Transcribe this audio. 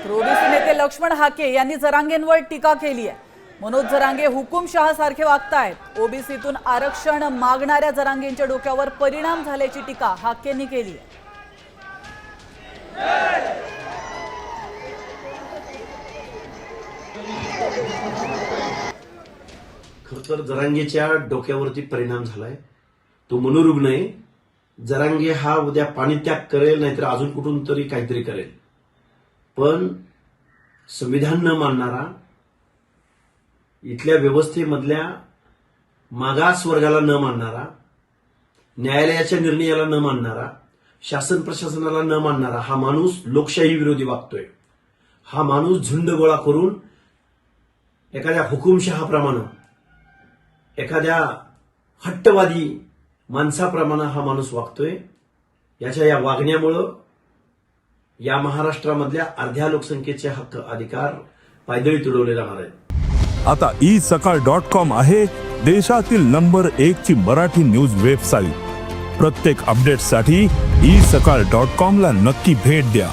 तर ओबीसी नेते लक्ष्मण हाके यांनी जरांगेंवर टीका केली आहे। मनोज जरांगे हुकुमशहा सारखे वागतायत। ओबीसीतून आरक्षण मागणाऱ्या जरांगेंच्या डोक्यावर परिणाम झाल्याची टीका हाकेंनी केली आहे। खरतर जरांगेच्या डोक्यावरती परिणाम झालाय। तो मनोरुग्ण आहे। जरांगे हा उद्या पाणीत्याग करेल, नाहीतर अजून कुठून तरी काहीतरी करेल, पण संविधान न मानणारा, इथल्या व्यवस्थेमधल्या मागास वर्गाला न मानणारा, न्यायालयाच्या निर्णयाला न मानणारा, शासन प्रशासनाला न मानणारा हा माणूस लोकशाही विरोधी वागतोय। हा माणूस झुंड गोळा करून एखाद्या हुकुमशहाप्रमाणे, एखाद्या हट्टवादी माणसाप्रमाणे हा माणूस वागतोय। याच्या या वागण्यामुळे या महाराष्ट्रामधल्या अर्ध्या लोकसंख्येचे हक्क अधिकार पायदळी तुडवले जाणार आहेत। आता isakal.com आहे देशातील नंबर 1 ची मराठी न्यूज वेबसाईट। प्रत्येक अपडेटसाठी isakal.com ला नक्की भेट द्या।